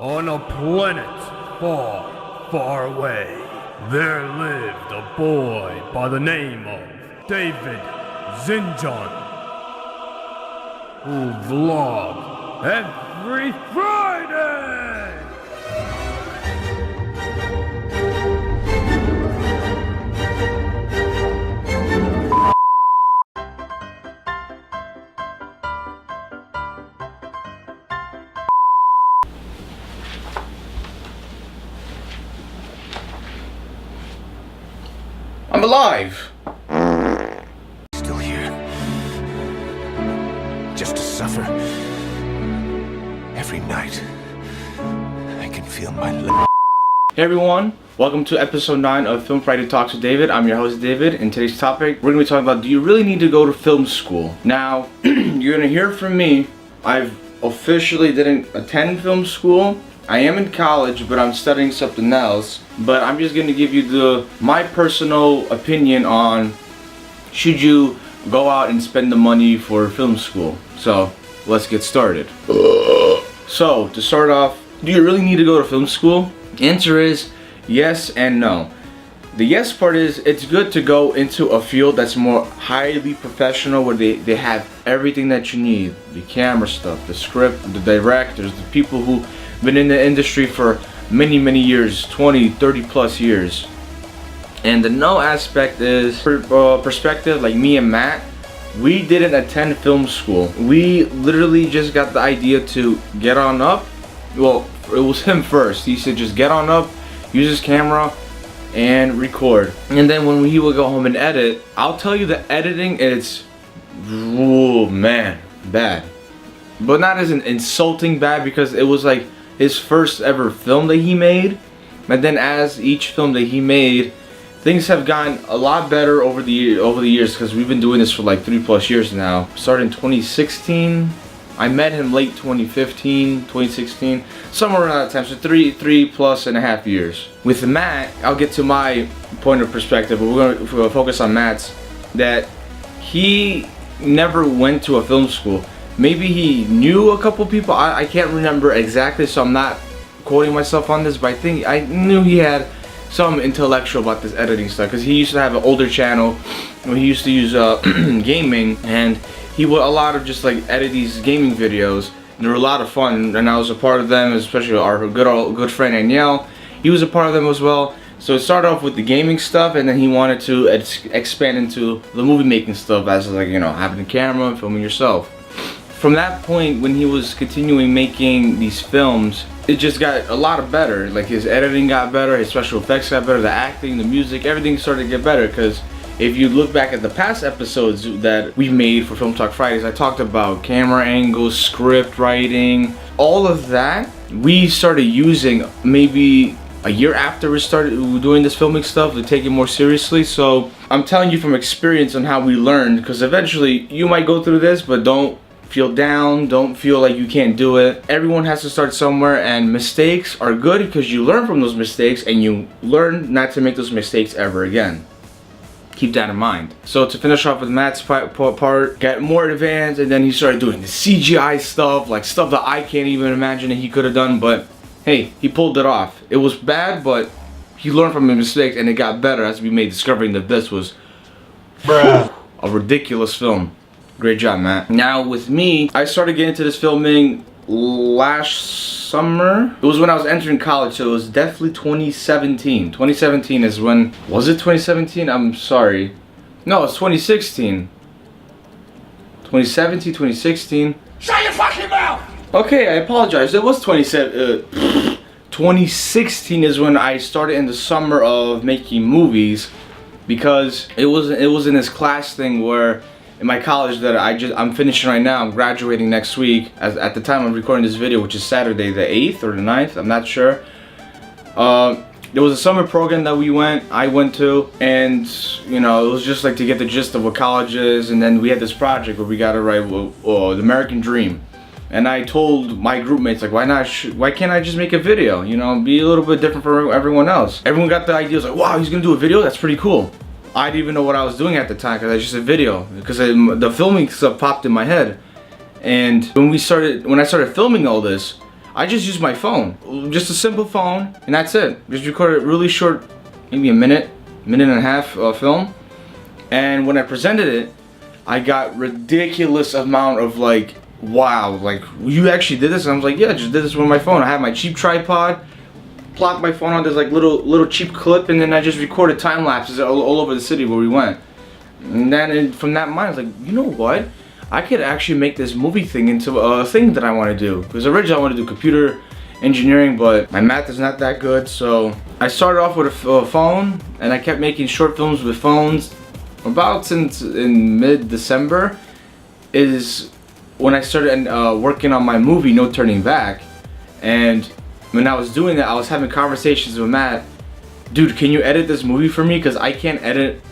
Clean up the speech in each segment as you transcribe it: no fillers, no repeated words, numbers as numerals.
On a planet far, far away, there lived a boy by the name of David Zinjon, who vlogged every Friday! I'm alive! Still here. Just to suffer. Every night, I can feel my lips. Hey everyone, welcome to episode 9 of Film Friday Talks with David. I'm your host David, and today's topic, we're going to be talking about, do you really need to go to film school? Now, you're going to hear from me. I've officially didn't attend film school. I am in college, but I'm studying something else. But I'm just going to give you my personal opinion on should you go out and spend the money for film school. So let's get started. So to start off, do you really need to go to film school? The answer is yes and no. The yes part is it's good to go into a field that's more highly professional, where they have everything that you need. The camera stuff, the script, the directors, the people who been in the industry for many years, 20, 30 plus years. And the no aspect is perspective. Like me and Matt, we didn't attend film school. We literally just got the idea to get on up. Well, it was him first. He said just get on up, use his camera and record. And then when he would go home and edit, I'll tell you, the editing is, oh man, bad. But not as an insulting bad, because it was like his first ever film that he made. And then as each film that he made, things have gotten a lot better over the years, because we've been doing this for like 3+ years now. Started in 2016. I met him late 2015, 2016, somewhere around that time. So three plus and a half years. With Matt, I'll get to my point of perspective, but we're gonna focus on Matt's. That he never went to a film school. Maybe he knew a couple people. I can't remember exactly, so I'm not quoting myself on this, but I think I knew he had some intellectual about this editing stuff, because he used to have an older channel when he used to use gaming, and he would a lot of just like edit these gaming videos, and they were a lot of fun, and I was a part of them, especially our good friend Danielle. He was a part of them as well. So it started off with the gaming stuff, and then he wanted to expand into the movie making stuff, as like, you know, having a camera and filming yourself. From that point, when he was continuing making these films, it just got a lot better. Like his editing got better, his special effects got better, the acting, the music, everything started to get better. Because if you look back at the past episodes that we made for Film Talk Fridays, I talked about camera angles, script writing, all of that we started using maybe a year after we started doing this filming stuff, to take it more seriously. So I'm telling you from experience on how we learned, because eventually you might go through this, but don't feel down, don't feel like you can't do it. Everyone has to start somewhere, and mistakes are good because you learn from those mistakes, and you learn not to make those mistakes ever again. Keep that in mind. So to finish off with Matt's part, got more advanced, and then he started doing the CGI stuff, like stuff that I can't even imagine that he could have done, but hey, he pulled it off. It was bad, but he learned from his mistakes, and it got better as we made, discovering that this was a ridiculous film. Great job, Matt. Now with me, I started getting into this filming last summer. It was when I was entering college, so it was definitely 2017. 2017 is when, was it 2017? I'm sorry. No, it's 2016. 2017, 2016. Shut your fucking mouth! Okay, I apologize. It was 2016 is when I started in the summer of making movies, because it was in this class thing where in my college that I'm finishing right now. I'm graduating next week. At the time I'm recording this video, which is Saturday the 8th or the 9th, I'm not sure. There was a summer program that I went to, and you know, it was just like to get the gist of what college is. And then we had this project where we got to write the American Dream. And I told my group mates, like, why can't I just make a video? You know, be a little bit different from everyone else. Everyone got the idea, was like, wow, he's gonna do a video? That's pretty cool. I didn't even know what I was doing at the time, because I just a video, because the filming stuff popped in my head. And when I started filming all this, I just used my phone, just a simple phone, and that's it. Just recorded a really short, maybe a minute and a half film. And when I presented it, I got ridiculous amount of like, wow, like you actually did this? And I was like, yeah, I just did this with my phone. I had my cheap tripod, plopped my phone on this like little cheap clip, and then I just recorded time lapses all over the city where we went. And then from that mind, I was like, you know what? I could actually make this movie thing into a thing that I want to do. Because originally I wanted to do computer engineering, but my math is not that good. So I started off with a phone, and I kept making short films with phones. About since in mid-December is when I started working on my movie, No Turning Back. And when I was doing that, I was having conversations with Matt. Dude, can you edit this movie for me? Because I can't edit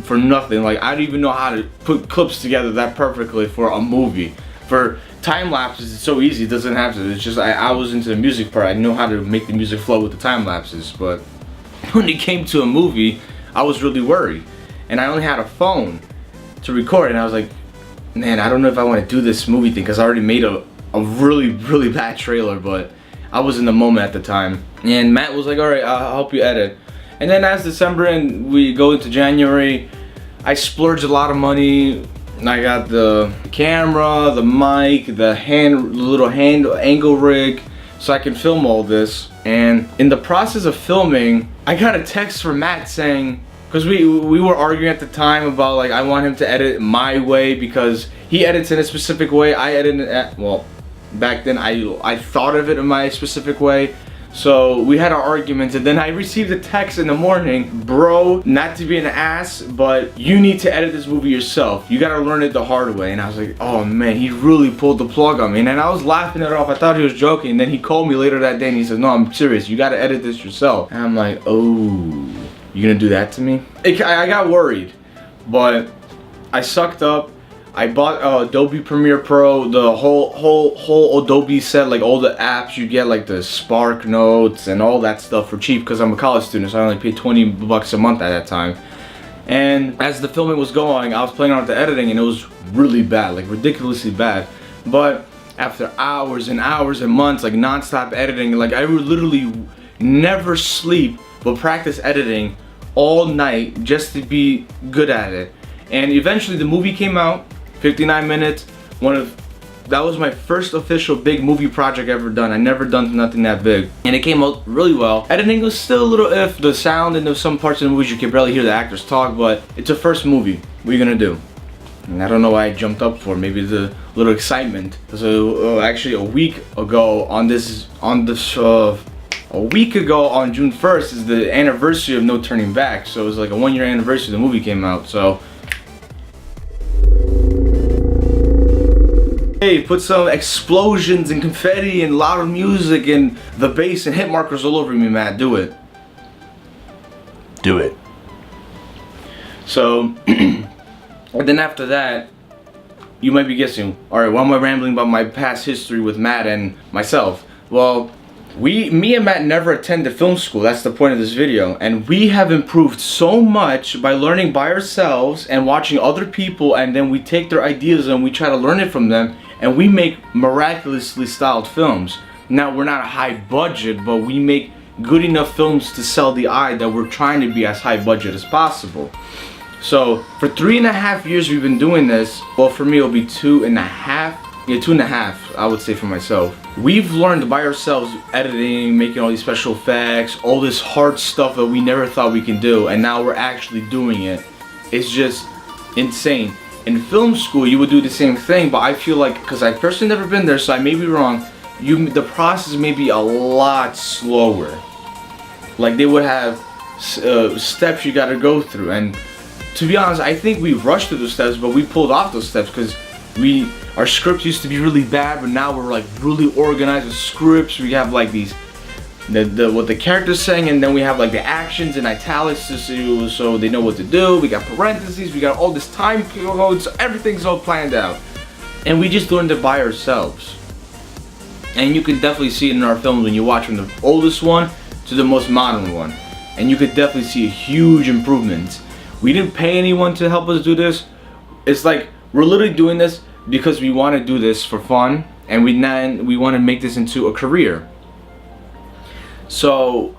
for nothing. Like, I don't even know how to put clips together that perfectly for a movie. For time lapses, it's so easy. It doesn't have to. It's just I was into the music part. I know how to make the music flow with the time lapses. But when it came to a movie, I was really worried. And I only had a phone to record, and I was like, man, I don't know if I want to do this movie thing, because I already made a really bad trailer, but I was in the moment at the time. And Matt was like, alright, I'll help you edit. And then as December and we go into January, I splurged a lot of money. I got the camera, the mic, the little hand angle rig, so I can film all this. And in the process of filming, I got a text from Matt saying, because we were arguing at the time about like I want him to edit my way because he edits in a specific way. I edit it well, back then I thought of it in my specific way. So we had our arguments, and then I received a text in the morning, bro, not to be an ass, but you need to edit this movie yourself. You gotta learn it the hard way. And I was like, oh man, he really pulled the plug on me. And I was laughing it off. I thought he was joking. And then he called me later that day and he said, no, I'm serious. You gotta edit this yourself. And I'm like, oh, you gonna do that to me? I got worried, but I sucked up. I bought Adobe Premiere Pro, the whole Adobe set, like all the apps you get, like the Spark Notes and all that stuff for cheap, because I'm a college student, so I only paid 20 bucks a month at that time. And as the filming was going, I was playing on the editing, and it was really bad, like ridiculously bad. But after hours and hours and months, like non-stop editing, like I would literally never sleep but practice editing all night just to be good at it. And eventually the movie came out, 59 minutes. That was my first official big movie project ever done. I never done nothing that big, and it came out really well. Editing was still a little iff. The sound in some parts of the movies you can barely hear the actors talk, but it's a first movie. What are you gonna do? And I don't know why I jumped up for. Maybe the little excitement. So actually a week ago on June 1st is the anniversary of No Turning Back. So it was like a 1-year anniversary the movie came out. So hey, put some explosions and confetti and loud music and the bass and hit markers all over me, Matt. Do it. Do it. So, and then after that, you might be guessing, alright, why am I rambling about my past history with Matt and myself? Well, me and Matt never attended film school. That's the point of this video. And we have improved so much by learning by ourselves and watching other people, and then we take their ideas and we try to learn it from them, and we make miraculously styled films. Now, we're not high budget, but we make good enough films to sell the eye that we're trying to be as high budget as possible. So for 3.5 years we've been doing this. Well, for me it'll be 2.5. Yeah, 2.5, I would say, for myself. We've learned by ourselves editing, making all these special effects, all this hard stuff that we never thought we can do, and now we're actually doing it. It's just insane. In film school you would do the same thing, but I feel like, because I've personally never been there, so I may be wrong, the process may be a lot slower. Like they would have steps you gotta go through, and to be honest, I think we rushed through those steps, but we pulled off those steps because our scripts used to be really bad, but now we're like really organized with scripts. We have like these what the character's saying, and then we have like the actions in italics so they know what to do. We got parentheses, we got all this time codes, so everything's all planned out. And we just learned it by ourselves. And you can definitely see it in our films when you watch from the oldest one to the most modern one. And you could definitely see a huge improvement. We didn't pay anyone to help us do this. It's like we're literally doing this because we want to do this for fun and we want to make this into a career. So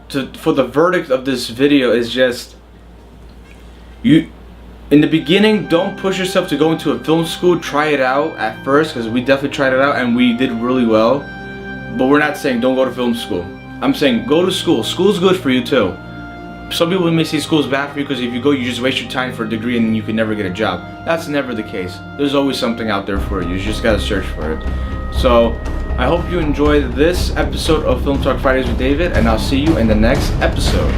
for the verdict of this video is just, you in the beginning, don't push yourself to go into a film school. Try it out at first, because we definitely tried it out and we did really well. But we're not saying don't go to film school. I'm saying go to school. School's good for you too. Some people may say school's bad for you because if you go, you just waste your time for a degree and you can never get a job. That's never the case. There's always something out there for you. You just gotta search for it. So I hope you enjoyed this episode of Film Talk Fridays with David, and I'll see you in the next episode.